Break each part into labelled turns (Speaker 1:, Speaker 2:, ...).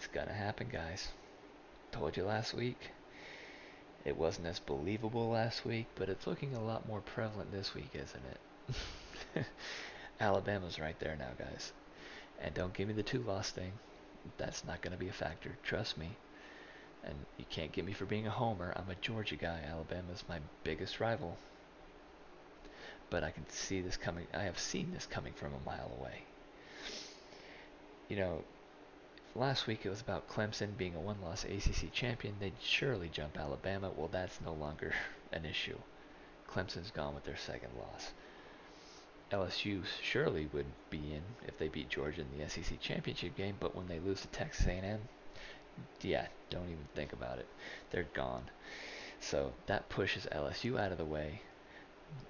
Speaker 1: It's gonna happen, guys. Told you last week. It wasn't as believable last week, but it's looking a lot more prevalent this week, isn't it? Alabama's right there now, guys. And don't give me the two-loss thing. That's not going to be a factor. Trust me. And you can't get me for being a homer. I'm a Georgia guy. Alabama's my biggest rival. But I can see this coming. I have seen this coming from a mile away. You know, last week it was about Clemson being a one-loss ACC champion. They'd surely jump Alabama. Well, that's no longer an issue. Clemson's gone with their second loss. LSU surely would be in if they beat Georgia in the SEC championship game, but when they lose to Texas A&M, yeah, don't even think about it. They're gone. So that pushes LSU out of the way.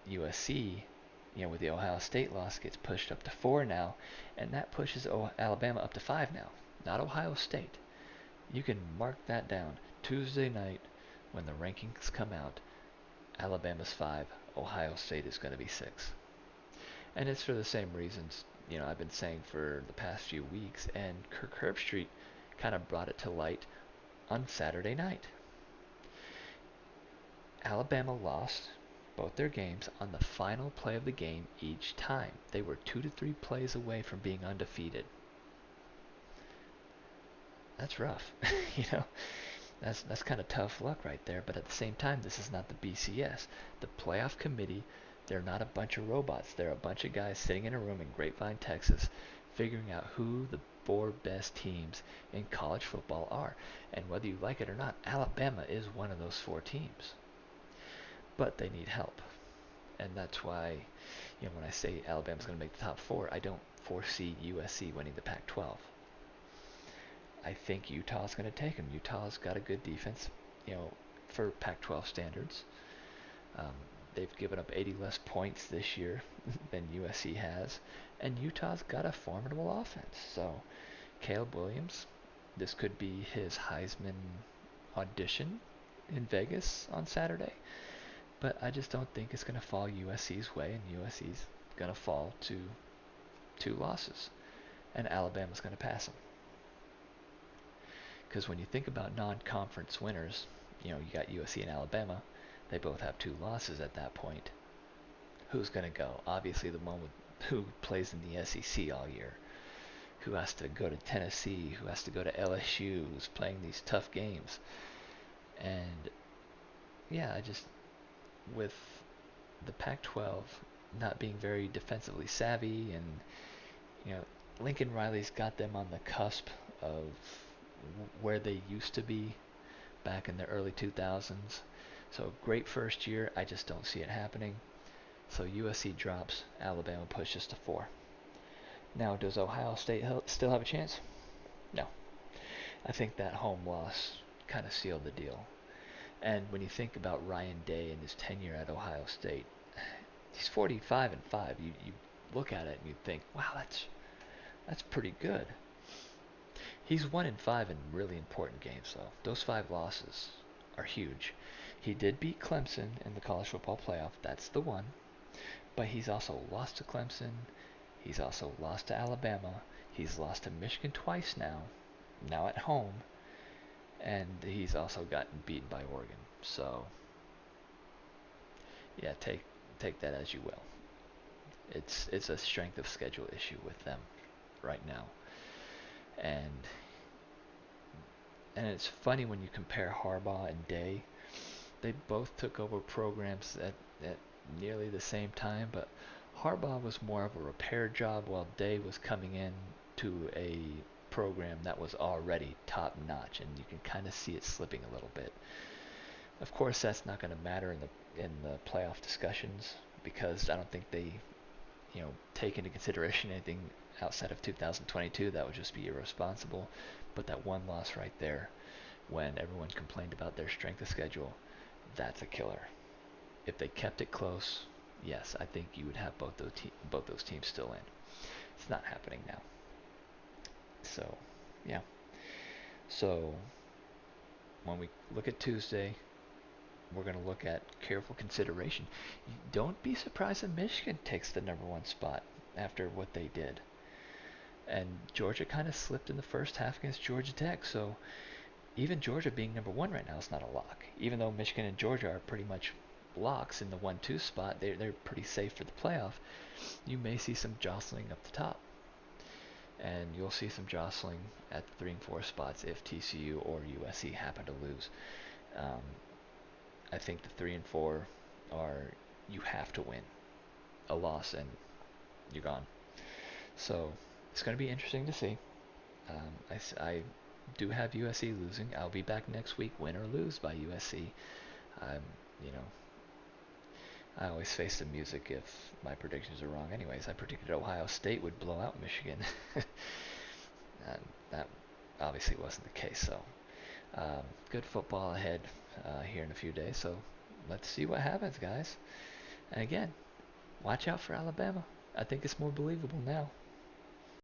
Speaker 1: USC, with the Ohio State loss, gets pushed up to 4 now, and that pushes Alabama up to 5 now, not Ohio State. You can mark that down. Tuesday night, when the rankings come out, Alabama's 5, Ohio State is going to be 6. And it's for the same reasons, I've been saying for the past few weeks, and Kirk Herbstreit kind of brought it to light on Saturday night. Alabama lost both their games on the final play of the game each time. They were 2 to 3 plays away from being undefeated. That's rough. That's kind of tough luck right there, but at the same time, this is not the BCS. The playoff committee, they're not a bunch of robots. They're a bunch of guys sitting in a room in Grapevine, Texas, figuring out who the 4 best teams in college football are. And whether you like it or not, Alabama is one of those 4 teams. But they need help. And that's why, when I say Alabama's going to make the top 4, I don't foresee USC winning the Pac-12. I think Utah's going to take them. Utah's got a good defense, for Pac-12 standards. They've given up 80 less points this year than USC has, and Utah's got a formidable offense. So, Caleb Williams, this could be his Heisman audition in Vegas on Saturday, but I just don't think it's going to fall USC's way, and USC's going to fall to 2 losses, and Alabama's going to pass them. Because when you think about non-conference winners, you got USC and Alabama. They both have 2 losses at that point. Who's going to go? Obviously the one who plays in the SEC all year. Who has to go to Tennessee? Who has to go to LSU? Who's playing these tough games? And yeah, with the Pac-12 not being very defensively savvy, and Lincoln Riley's got them on the cusp of where they used to be back in the early 2000s. So great first year, I just don't see it happening. So USC drops, Alabama pushes to 4. Now, does Ohio State still have a chance? No. I think that home loss kind of sealed the deal. And when you think about Ryan Day and his tenure at Ohio State, he's 45-5. You look at it and you think, wow, that's pretty good. He's 1-5 in really important games, though. Those 5 losses are huge. He did beat Clemson in the college football playoff. That's the one. But he's also lost to Clemson. He's also lost to Alabama. He's lost to Michigan twice now at home. And he's also gotten beaten by Oregon. So, yeah, take that as you will. It's a strength of schedule issue with them right now. And it's funny when you compare Harbaugh and Day. They both took over programs at nearly the same time, but Harbaugh was more of a repair job while Day was coming in to a program that was already top notch, and you can kind of see it slipping a little bit. Of course, that's not going to matter in the playoff discussions, because I don't think they take into consideration anything outside of 2022. That would just be irresponsible. But that one loss right there, when everyone complained about their strength of schedule, that's a killer. If they kept it close, yes, I think you would have both those teams still in. It's not happening now. So, yeah. So, when we look at Tuesday, we're going to look at careful consideration. Don't be surprised if Michigan takes the number 1 spot after what they did. And Georgia kind of slipped in the first half against Georgia Tech, so even Georgia being number one right now is not a lock. Even though Michigan and Georgia are pretty much locks in the 1-2 spot, they're pretty safe for the playoff. You may see some jostling up the top. And you'll see some jostling at the 3 and 4 spots if TCU or USC happen to lose. I think the 3 and 4 are, you have to win. A loss and you're gone. So it's going to be interesting to see. I do have USC losing. I'll be back next week, win or lose by USC. I'm, you know, I always face the music if my predictions are wrong. Anyways, I predicted Ohio State would blow out Michigan. And that obviously wasn't the case. So good football ahead here in a few days. So let's see what happens, guys. And again, watch out for Alabama. I think it's more believable now.